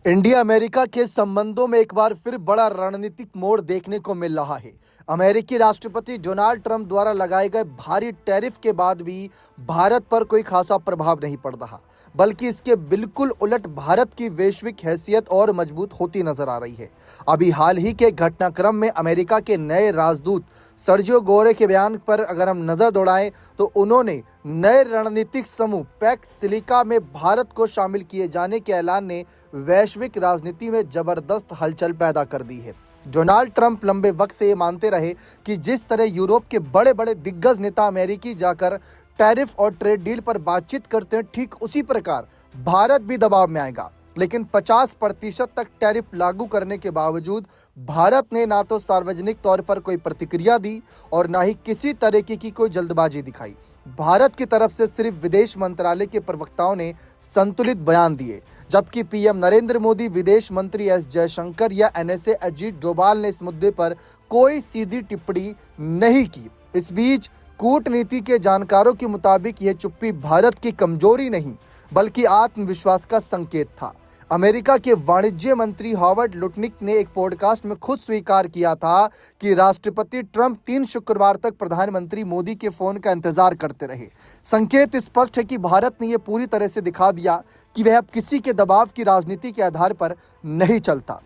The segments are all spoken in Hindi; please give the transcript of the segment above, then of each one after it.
इंडिया अमेरिका के संबंधों में एक बार फिर बड़ा रणनीतिक मोड़ देखने को मिल रहा है। अमेरिकी राष्ट्रपति डोनाल्ड ट्रंप द्वारा लगाए गए भारी टैरिफ के बाद भी भारत पर कोई खासा प्रभाव नहीं पड़ रहा, बल्कि इसके बिल्कुल उलट भारत की वैश्विक हैसियत और मजबूत होती नजर आ रही है। अभी हाल ही के घटनाक्रम में अमेरिका के नए राजदूत सर्जियो गोरे के बयान पर अगर हम नजर दौड़ाएं तो उन्होंने नए रणनीतिक समूह पैक्स सिलिका में भारत को शामिल किए जाने के ऐलान ने वैश्विक राजनीति में जबरदस्त हलचल पैदा कर दी है। डोनाल्ड ट्रंप लंबे वक्त से ये मानते रहे कि जिस तरह यूरोप के बड़े बड़े दिग्गज नेता अमेरिकी जाकर टैरिफ और ट्रेड डील पर बातचीत करते हैं, ठीक उसी प्रकार भारत भी दबाव में आएगा। लेकिन 50% तक टैरिफ लागू करने के बावजूद भारत ने ना तो सार्वजनिक तौर पर कोई प्रतिक्रिया दी और ना ही किसी तरीके की कोई जल्दबाजी दिखाई। भारत की तरफ से सिर्फ विदेश मंत्रालय के प्रवक्ताओं ने संतुलित बयान दिए, जबकि पीएम नरेंद्र मोदी, विदेश मंत्री एस जयशंकर या एनएसए अजीत डोभाल ने इस मुद्दे पर कोई सीधी टिप्पणी नहीं की। इस बीच कूटनीति के जानकारों के मुताबिक यह चुप्पी भारत की कमजोरी नहीं बल्कि आत्मविश्वास का संकेत था। अमेरिका के वाणिज्य मंत्री हॉवर्ड लुटनिक ने एक पॉडकास्ट में खुद स्वीकार किया था कि राष्ट्रपति ट्रंप 3 शुक्रवार तक प्रधानमंत्री मोदी के फोन का इंतजार करते रहे। संकेत स्पष्ट है कि भारत ने यह पूरी तरह से दिखा दिया कि वह अब किसी के दबाव की राजनीति के आधार पर नहीं चलता।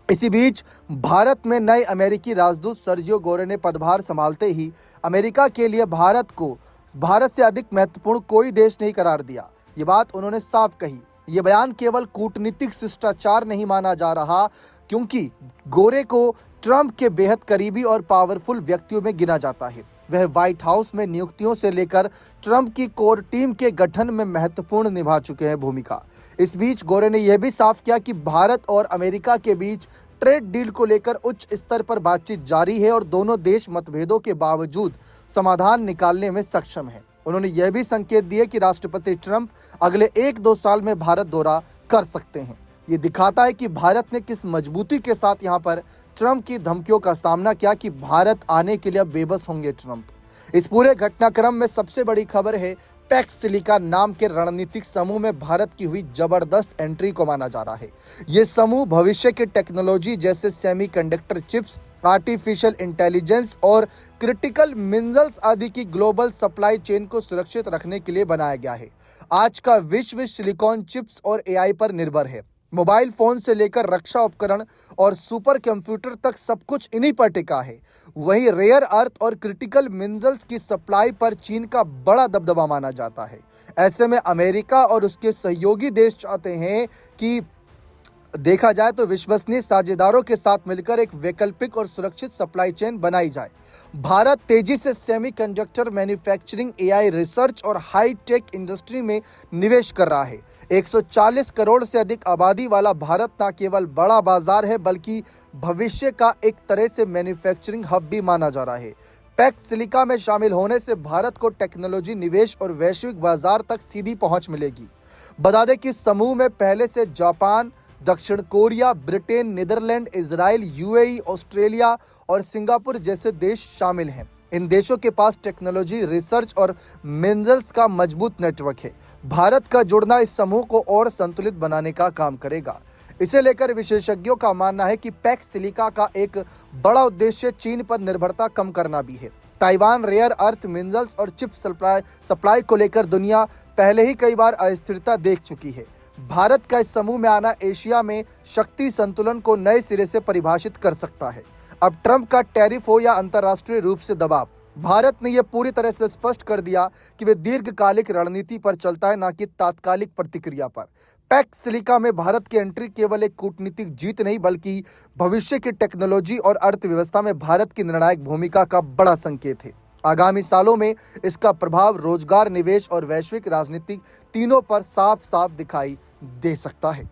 इसी बीच भारत में नए अमेरिकी राजदूत सर्जियो गोरे ने पदभार संभालते ही अमेरिका के लिए भारत से अधिक महत्वपूर्ण कोई देश नहीं करार दिया। ये बात उन्होंने साफ कही। ये बयान केवल कूटनीतिक शिष्टाचार नहीं माना जा रहा, क्योंकि गोरे को ट्रंप के बेहद करीबी और पावरफुल व्यक्तियों में गिना जाता है। वह व्हाइट हाउस में नियुक्तियों से लेकर ट्रंप की कोर टीम के गठन में महत्वपूर्ण निभा चुके हैं भूमिका। इस बीच गोरे ने यह भी साफ किया कि भारत और अमेरिका के बीच ट्रेड डील को लेकर उच्च स्तर पर बातचीत जारी है और दोनों देश मतभेदों के बावजूद समाधान निकालने में सक्षम हैं। उन्होंने यह भी संकेत दिए कि राष्ट्रपति ट्रंप अगले 1-2 साल में भारत दौरा कर सकते हैं। ये दिखाता है कि भारत ने किस मजबूती के साथ यहाँ पर ट्रंप की धमकियों का सामना किया कि भारत आने के लिए बेबस होंगे ट्रंप। इस पूरे घटनाक्रम में सबसे बड़ी खबर है पैक्स सिलिका नाम के रणनीतिक समूह में भारत की हुई जबरदस्त एंट्री को माना जा रहा है। ये समूह भविष्य के टेक्नोलॉजी जैसे सेमीकंडक्टर चिप्स, आर्टिफिशियल इंटेलिजेंस और क्रिटिकल मिनरल्स आदि की ग्लोबल सप्लाई चेन को सुरक्षित रखने के लिए बनाया गया है। आज का विश्व सिलिकॉन चिप्स और एआई पर निर्भर है। मोबाइल फोन से लेकर रक्षा उपकरण और सुपर कंप्यूटर तक सब कुछ इन्हीं पर टिका है। वहीं रेयर अर्थ और क्रिटिकल मिनरल्स की सप्लाई पर चीन का बड़ा दबदबा माना जाता है। ऐसे में अमेरिका और उसके सहयोगी देश चाहते हैं कि देखा जाए तो विश्वसनीय साझेदारों के साथ मिलकर एक वैकल्पिक और सुरक्षित सप्लाई चेन बनाई जाए। भारत तेजी से सेमीकंडक्टर मैन्युफैक्चरिंग, एआई रिसर्च और हाई टेक इंडस्ट्री में निवेश कर रहा है। 140 करोड़ से अधिक आबादी वाला भारत न केवल बड़ा बाजार है बल्कि भविष्य का एक तरह से मैन्युफैक्चरिंग हब भी माना जा रहा है। पैक्स सिलिका में शामिल होने से भारत को टेक्नोलॉजी निवेश और वैश्विक बाजार तक सीधी पहुंच मिलेगी। बता दें कि समूह में पहले से जापान, दक्षिण Korea, Britain, Netherland, Israel, UAE, Australia और सिंगापुर जैसे देश शामिल हैं। इन देशों के पास टेक्नोलॉजी, रिसर्च और मिनरल्स का मजबूत नेटवर्क है। भारत का जुड़ना इस समूह को और संतुलित बनाने का काम करेगा। इसे लेकर विशेषज्ञों का मानना है कि पैक्स सिलिका का एक बड़ा उद्देश्य चीन पर निर्भरता कम करना भी है। ताइवान रेयर अर्थ मिनरल्स और चिप सप्लाई को लेकर दुनिया पहले ही कई बार अस्थिरता देख चुकी है। भारत का इस समूह में आना एशिया में शक्ति संतुलन को नए सिरे से परिभाषित कर सकता है। अब ट्रंप का टैरिफ हो या अंतर्राष्ट्रीय रूप से दबाव, भारत ने यह पूरी तरह से स्पष्ट कर दिया कि वे दीर्घकालिक रणनीति पर चलता है, न कि तात्कालिक प्रतिक्रिया पर। पैक्स सिलिका में भारत की एंट्री केवल एक कूटनीतिक जीत नहीं बल्कि भविष्य की टेक्नोलॉजी और अर्थव्यवस्था में भारत की निर्णायक भूमिका का बड़ा संकेत है। आगामी सालों में इसका प्रभाव रोजगार, निवेश और वैश्विक राजनीति तीनों पर साफ साफ दिखाई दे सकता है।